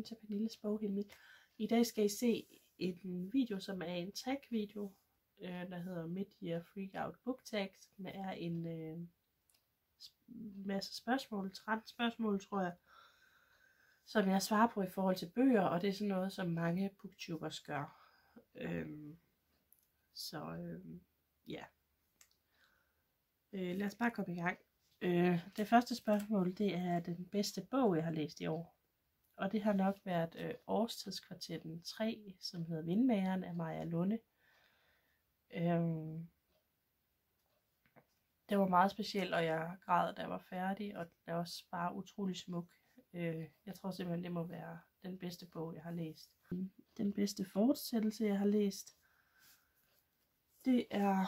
velkommen til Pernilles boghimmel. I dag skal I se en video, som er en tag-video, der hedder Mid-Year Freakout Book Tag, som er en masse spørgsmål, 13 spørgsmål tror jeg, som jeg svarer på i forhold til bøger, og det er sådan noget, som mange booktubers gør. Ja. Lad os bare komme i gang. Det første spørgsmål, det er den bedste bog, jeg har læst i år. Og det har nok været Årstidskvartetten 3, som hedder Vindmageren af Maja Lunde. Det var meget specielt, og jeg græd, da jeg var færdig, og det er også bare utrolig smuk. Jeg tror simpelthen, det må være den bedste bog, jeg har læst. Den bedste fortsættelse, jeg har læst, det er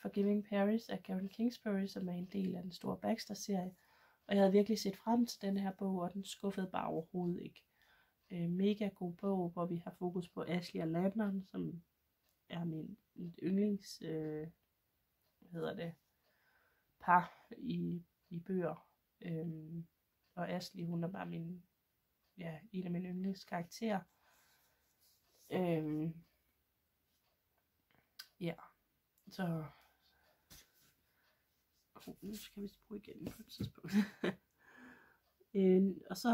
Forgiving Paris af Karen Kingsbury, som er en del af den store Baxter-serie. Og jeg havde virkelig set frem til den her bog, og den skuffede bare overhovedet ikke. Mega god bog, hvor vi har fokus på Ashley og Landon, som er mit yndlings par i bøger. Og Ashley, hun er bare en af mine yndlingskarakterer. Så nu skal vi bruge igen på et tidspunkt. Og så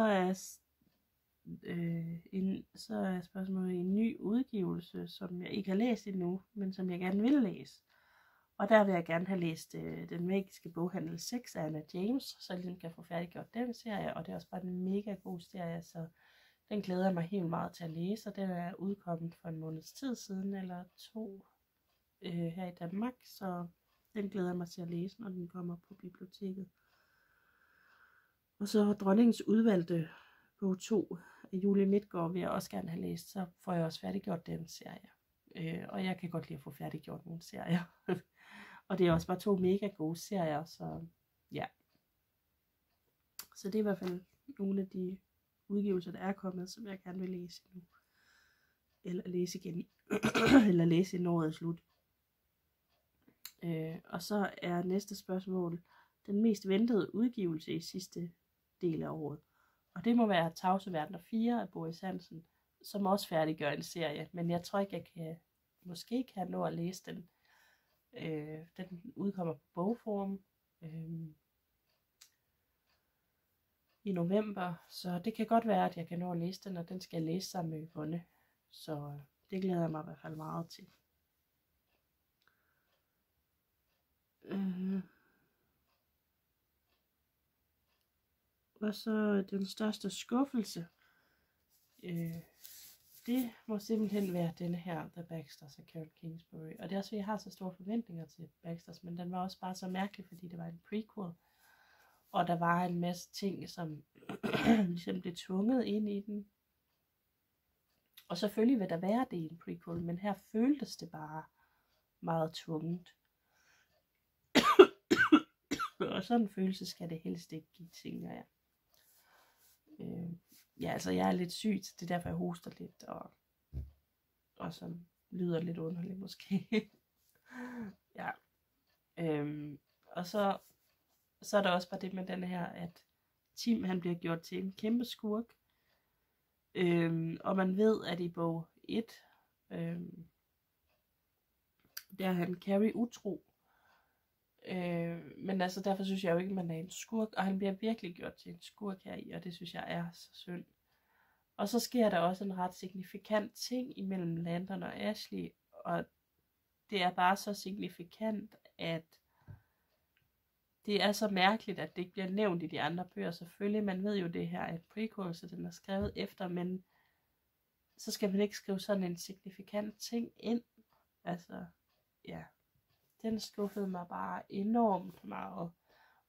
er spørgsmålet en ny udgivelse, som jeg ikke har læst endnu, men som jeg gerne vil læse. Og der vil jeg gerne have læst Den magiske boghandel 6 af Anna James, så jeg ligesom kan få færdiggjort den serie, og det er også bare en mega god serie, så den glæder jeg mig helt meget til at læse, og den er udkommet for en måneds tid siden, eller 2 her i Danmark, så den glæder jeg mig til at læse, når den kommer på biblioteket. Og så Dronningens udvalgte bog 2 af Julie Midtgaard vil jeg også gerne have læst, så får jeg også færdiggjort den serie. Og jeg kan godt lide at få færdiggjort nogle serier. Og det er også bare 2 mega gode serier, så ja. Så det er i hvert fald nogle af de udgivelser, der er kommet, som jeg gerne vil læse nu. Eller læse igen. Eller læse inden året er slut. Og så er næste spørgsmål den mest ventede udgivelse i sidste del af året. Og det må være Tavse Verdener 4 af Boris Hansen, som også færdiggør en serie. Men jeg tror ikke, jeg måske kan nå at læse den. Den udkommer på Bogforum i november. Så det kan godt være, at jeg kan nå at læse den, og den skal jeg læse sammen med Yvonne. Så det glæder jeg mig i hvert fald meget til. Og så den største skuffelse, det må simpelthen være denne her, The Baxters af Karen Kingsbury. Og det er også fordi, jeg har så store forventninger til Baxters, men den var også bare så mærkelig, fordi det var en prequel. Og der var en masse ting, som ligesom blev tvunget ind i den. Og selvfølgelig vil der være det i en prequel, men her føltes det bare meget tvunget. Og sådan en følelse skal det helst ikke give, tænker jeg. Altså jeg er lidt syg, så det er derfor jeg hoster lidt, og sådan lyder lidt underligt måske. Ja. Og så er der også bare det med den her, at Tim han bliver gjort til en kæmpe skurk. Og man ved, at i bog 1, der er han Carrie utro. Men altså derfor synes jeg jo ikke, at man er en skurk, og han bliver virkelig gjort til en skurk her i, og det synes jeg er så synd. Og så sker der også en ret signifikant ting imellem Landon og Ashley, og det er bare så signifikant, at det er så mærkeligt, at det ikke bliver nævnt i de andre bøger. Selvfølgelig, man ved jo, det her er et prequel, så den er skrevet efter, men så skal man ikke skrive sådan en signifikant ting ind. Altså, ja. Den skuffede mig bare enormt meget.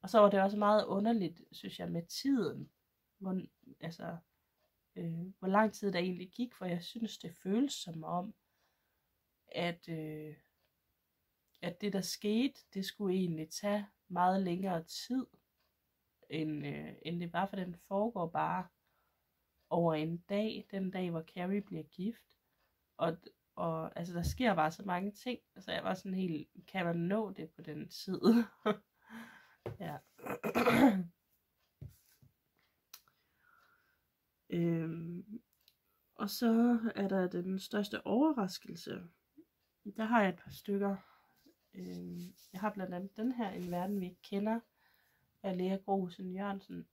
Og så var det også meget underligt, synes jeg, med tiden. Hvor lang tid der egentlig gik, for jeg synes, det føles som om, at det der skete, det skulle egentlig tage meget længere tid, end det var, for den foregår bare over en dag, den dag, hvor Carrie bliver gift. Og altså, der sker bare så mange ting, så jeg var sådan helt, kan man nå det på den tid? Ja. Og så er der den største overraskelse. Der har jeg et par stykker. Jeg har blandt andet den her, En verden vi ikke kender, af Lea Grosen Jørgensen.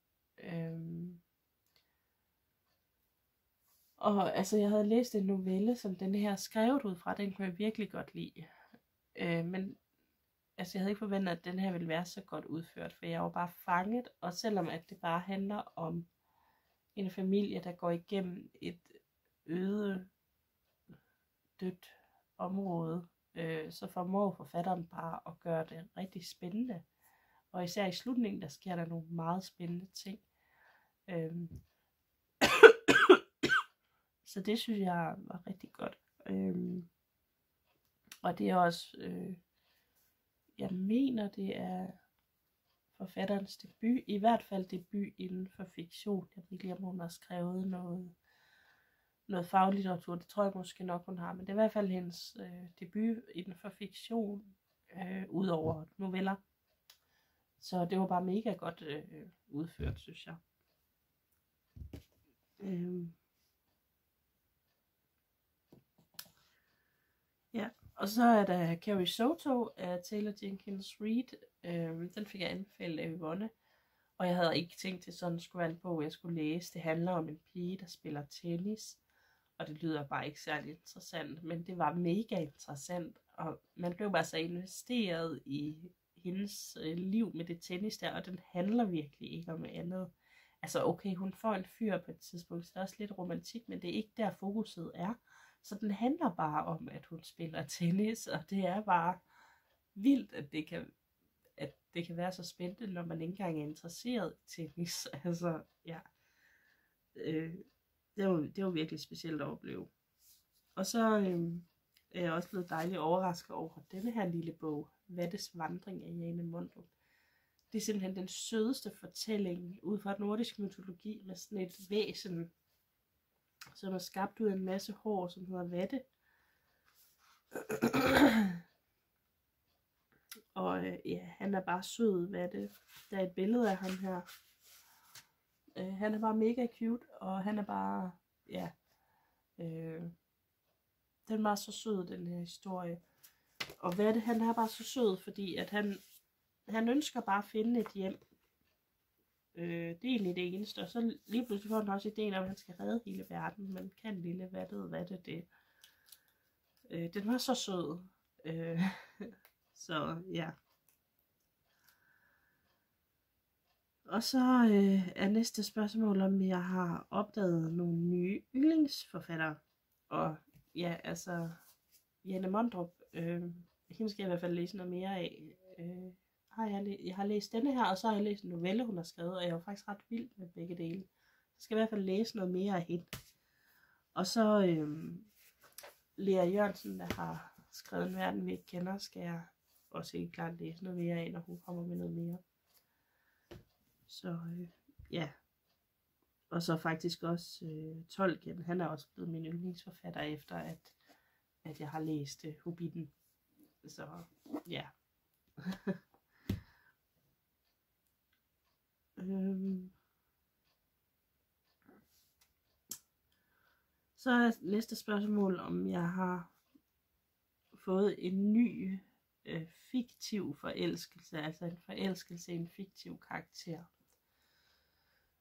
Og altså, jeg havde læst en novelle, som den her skrevet ud fra. Den kunne jeg virkelig godt lide. Men altså, jeg havde ikke forventet, at den her ville være så godt udført, for jeg var bare fanget. Og selvom at det bare handler om en familie, der går igennem et øde, dødt område, så formår forfatteren bare at gøre det rigtig spændende. Og især i slutningen, der sker der nogle meget spændende ting. Så det synes jeg var rigtig godt. Og det er også, jeg mener det er forfatterens debut, i hvert fald debut inden for fiktion. Jeg ved ikke lige, om hun har skrevet noget faglitteratur, det tror jeg måske nok hun har, men det er i hvert fald hendes debut inden for fiktion, ud over noveller. Så det var bare mega godt udført, synes jeg. Ja, og så er der Carrie Soto af Taylor Jenkins Reid. Den fik jeg anbefalet af Yvonne, og jeg havde ikke tænkt til sådan skulle være en bog, jeg skulle læse. Det handler om en pige, der spiller tennis, og det lyder bare ikke særlig interessant, men det var mega interessant, og man blev bare så investeret i hendes liv med det tennis der, og den handler virkelig ikke om andet. Altså okay, hun får en fyr på et tidspunkt, så det er også lidt romantik, men det er ikke der fokuset er. Så den handler bare om, at hun spiller tennis, og det er bare vildt, at det kan være så spændende, når man ikke engang er interesseret i tennis. Altså, ja. Det var virkelig specielt at opleve. Og så er jeg også blevet dejligt overrasket over denne her lille bog, Vattes vandring af Jane Mondrup. Det er simpelthen den sødeste fortælling ud fra nordisk mytologi med sådan et væsen, som er skabt ud af en masse hår, som hedder Vatte. Og ja, han er bare sød, Vatte. Der er et billede af ham her. Han er bare mega cute, og han er bare, ja, den var så sød, den her historie. Og Vatte, han er bare så sød, fordi at han ønsker bare at finde et hjem. Det er egentlig det eneste, og så lige pludselig får han også ideen om, at han skal redde hele verden, men kan lille Vatte det. Den var så sød. Så ja. Og så er næste spørgsmål, om jeg har opdaget nogle nye yndlingsforfattere. Og ja, altså Jane Mondrup, hende skal jeg i hvert fald læse noget mere af. Jeg har læst denne her, og så har jeg læst en novelle, hun har skrevet, og jeg var faktisk ret vild med begge dele. Så skal jeg i hvert fald læse noget mere af hende. Og så Lea Jørgensen, der har skrevet En verden vi ikke kender, skal jeg også helt klart læse noget mere af, når hun kommer med noget mere. Så ja. Og så faktisk også Tolkien, han er også blevet min yndlingsforfatter, efter at jeg har læst Hobbiten. Så ja. Så er næste spørgsmål, om jeg har fået en ny fiktiv forelskelse, altså en forelskelse i en fiktiv karakter.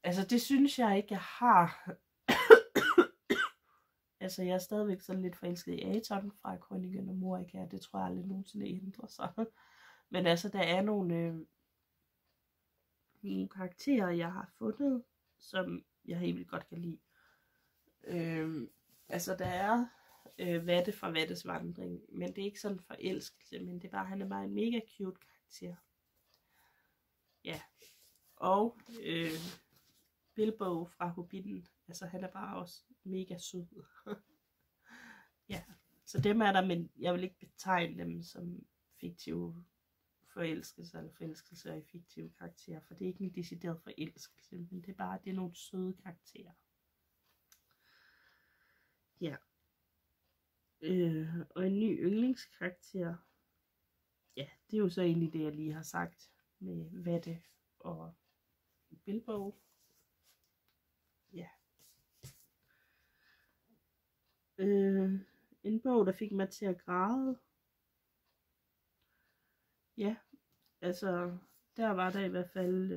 Altså det synes jeg ikke, jeg har. Altså jeg er stadigvæk sådan lidt forelsket i Aton fra Krøniken og Morika, det tror jeg aldrig nogensinde ændrer sig. Men altså der er nogle karakterer, jeg har fundet, som jeg helt vildt godt kan lide. Altså der er Vatte fra Vattes vandring, men det er ikke sådan en forelskelse, men det er bare, han er bare en mega cute karakter. Ja. Og Bilbo fra Hobbiten, altså han er bare også mega sød. Ja, så dem er der, men jeg vil ikke betegne dem som fiktive forelskelse eller forelskelser i fiktive karakterer, for det er ikke en decideret forelskelse, men det er nogle søde karakterer. Ja. Og en ny yndlingskarakter, ja, det er jo så egentlig det, jeg lige har sagt med Vatte og Bilbo. Ja. En bog, der fik mig til at græde. Ja, altså, der var der i hvert fald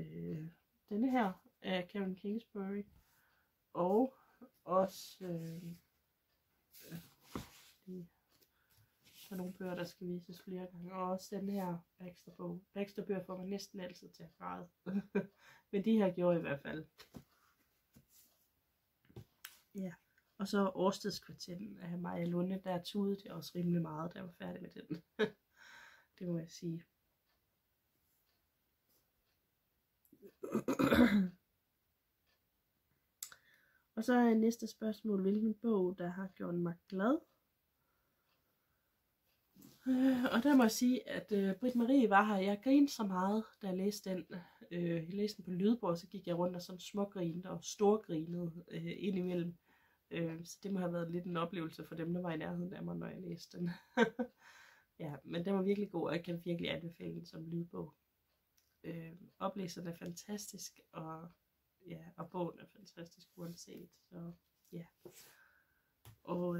denne her af Karen Kingsbury. Og også der er nogle bøger, der skal vises flere gange. Og også den her Baxter-bog. Baxter-bøger får man næsten altid til at græde. Men de her gjorde i hvert fald. Ja. Og så Årstidskvartetten af Maja Lunde. Der tudede jeg også rimelig meget, da jeg var færdig med den. Det må jeg sige. Og så er næste spørgsmål, hvilken bog, der har gjort mig glad? Og der må jeg sige, at Britt Marie var her. Jeg grinede så meget, da jeg læste den. Jeg læste den på lydbog, så gik jeg rundt og sådan smågrinede og storgrinede indimellem. Så det må have været lidt en oplevelse for dem, der var i nærheden af mig, når jeg læste den. Ja, men den var virkelig god, og jeg kan virkelig anbefale den som lydbog. Oplæseren er fantastisk, og ja, og bogen er fantastisk uanset. Så ja. Og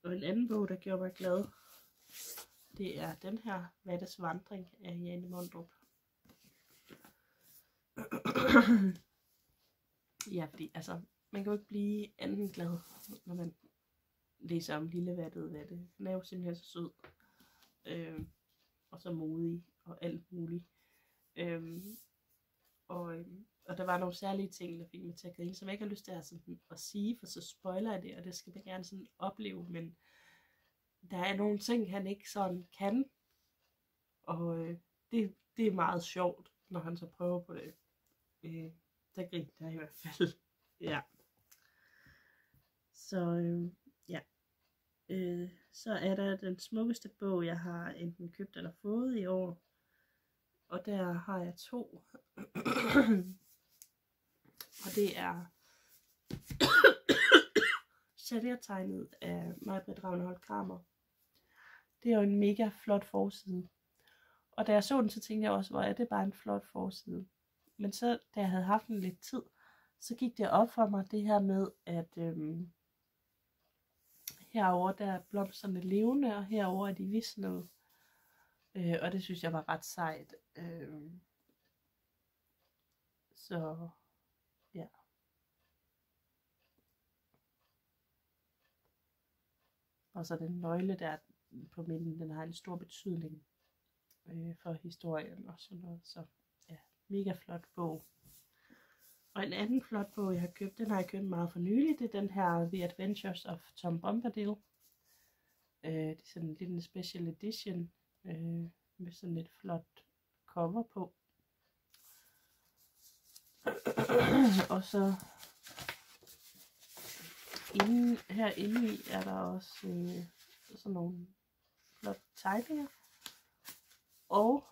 og en anden bog, der gjorde mig glad, det er den her, Vattes vandring af Jane Mondrup. Ja, fordi altså, man kan jo ikke blive anden glad, når man læser om lille Vatte. Den er jo simpelthen så sød. Og så modig og alt muligt. Og der var nogle særlige ting, der fik mig til at grine, som jeg ikke har lyst til at sige, for så spoiler jeg det, og det skal man gerne sådan opleve, men der er nogle ting, han ikke sådan kan, og det er meget sjovt, når han så prøver på det. Der griner jeg i hvert fald. Ja. Så ja. Så er der den smukkeste bog, jeg har enten købt eller fået i år. Og der har jeg 2. Og det er Satirtegnet af Maj-Britt Ravnholt Kramer. Det er jo en mega flot forside. Og da jeg så den, så tænkte jeg også, hvor er det bare en flot forside. Men så, da jeg havde haft den lidt tid, så gik det op for mig det her med, at herover der er blomsterne levende, og herover er de visnede. Og det synes jeg var ret sejt. Så ja. Og så den nøgle der på midten, den har en stor betydning for historien og sådan noget. Så ja, mega flot bog. Og en anden flot bog, jeg har købt, den har jeg købt meget for nylig. Det er den her The Adventures of Tom Bombadil. Det er sådan en lille special edition med sådan et flot cover på. Og så herinde i er der også sådan nogle flotte tegninger. Og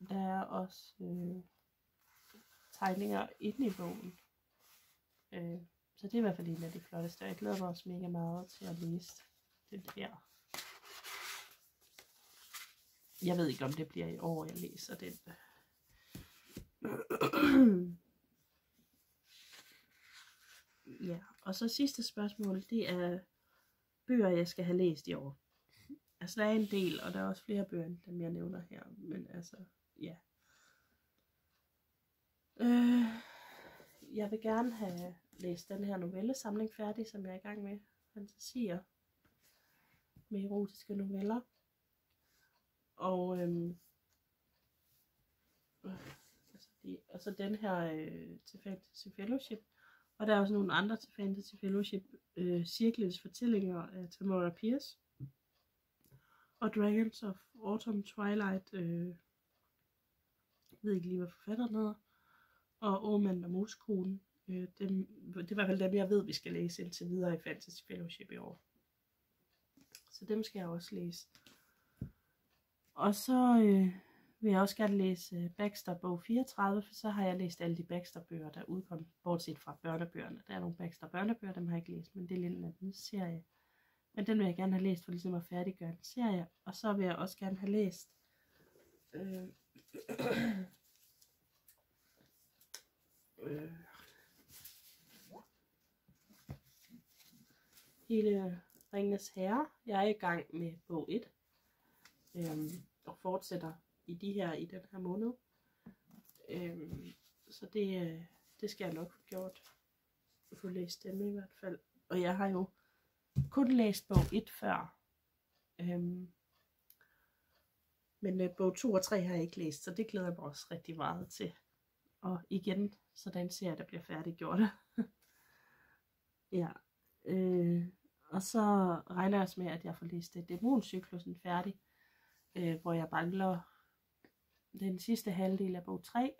der er også tegninger inde i bogen. Så det er i hvert fald en af de flotteste. Jeg glæder mig også mega meget til at læse den her. Jeg ved ikke, om det bliver i år, jeg læser den. Ja, og så sidste spørgsmål, det er bøger, jeg skal have læst i år. Altså, der er en del, og der er også flere bøger, end dem jeg nævner her. Men altså, ja. Jeg vil gerne have læst den her novellesamling færdig, som jeg er i gang med. Fantasier med erotiske noveller. Og så den her til Fantasy Fellowship. Og der er også nogle andre til Fantasy Fellowship. Cirklets fortællinger af Tamora Pierce. Og Dragons of Autumn Twilight. Jeg ved ikke lige, hvad forfatteren hedder. Og Åmand og Moskonen. Det er i hvert fald dem, jeg ved, vi skal læse indtil videre i Fantasy Fellowship i år. Så dem skal jeg også læse. Og så vil jeg også gerne læse Baxter bog 34, for så har jeg læst alle de Baxter-bøger, der udkom, bortset fra børnebøgerne. Der er nogle Baxter-børnebøger, dem har jeg ikke læst, men det er lidt en anden serie. Men den vil jeg gerne have læst, for ligesom at færdiggøre en serie. Og så vil jeg også gerne have læst hele Ringenes Herre. Jeg er i gang med bog 1. Og fortsætter i den her måned. Så det skal jeg nok få gjort. Få læst dem i hvert fald. Og jeg har jo kun læst bog 1 før. Men bog 2 og 3 har jeg ikke læst, så det glæder jeg mig også rigtig meget til. Og igen, sådan ser jeg, der bliver færdiggjort. Ja. Og så regner jeg også med, at jeg får læst Dæmoncyklusen færdig. Hvor jeg mangler den sidste halvdel af bog 3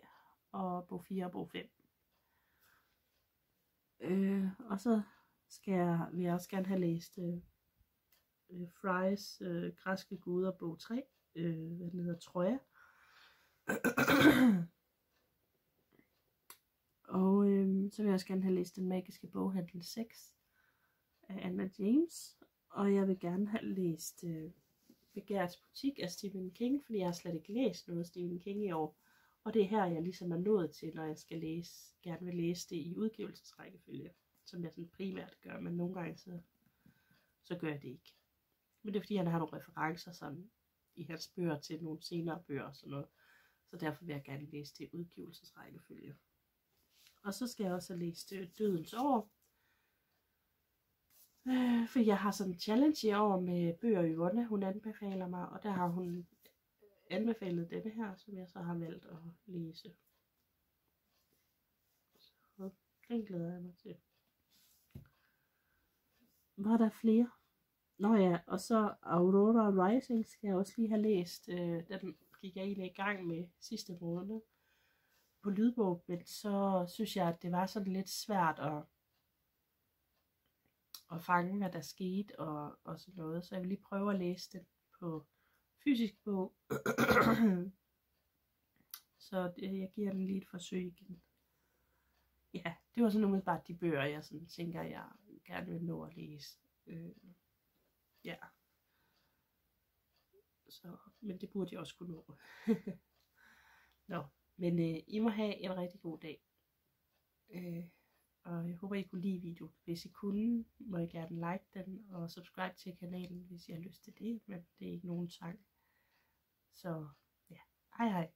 og bog 4 og bog 5. Og så vil jeg også gerne have læst Frys græske guder bog 3, hvad den hedder, Troja. Og så vil jeg også gerne have læst Den magiske boghandel 6 af Anna James. Og jeg vil gerne have læst Begærets butik af Stephen King, fordi jeg har slet ikke læst noget af Stephen King i år. Og det er her, jeg ligesom er nået til, når jeg skal gerne vil læse det i udgivelsesrækkefølge, som jeg sådan primært gør, men nogle gange så gør jeg det ikke. Men det er fordi, han har nogle referencer sådan, i hans bøger til nogle senere bøger og sådan noget. Så derfor vil jeg gerne læse det i udgivelsesrækkefølge. Og så skal jeg også have læst Dødens år. For jeg har sådan en challenge i år med bøger Yvonne, hun anbefaler mig. Og der har hun anbefalet denne her, som jeg så har valgt at læse. Så den glæder jeg mig til. Var der flere? Nå ja, og så Aurora Rising skal jeg også lige have læst. Den gik jeg egentlig i gang med sidste måned på lydbog, men så synes jeg, at det var sådan lidt svært at fange, hvad der skete og sådan noget. Så jeg vil lige prøve at læse den på fysisk bog. Så jeg giver den lige et forsøg igen. Ja, det var sådan umiddelbart de bøger, jeg sådan tænker, jeg gerne vil nå at læse. Ja. Så, men det burde jeg også kunne nå. Nå, men I må have en rigtig god dag. Og jeg håber, I kunne lide videoen. Hvis I kunne, må I gerne like den og subscribe til kanalen, hvis I har lyst til det. Men det er ikke nogen tvang. Så ja, hej hej.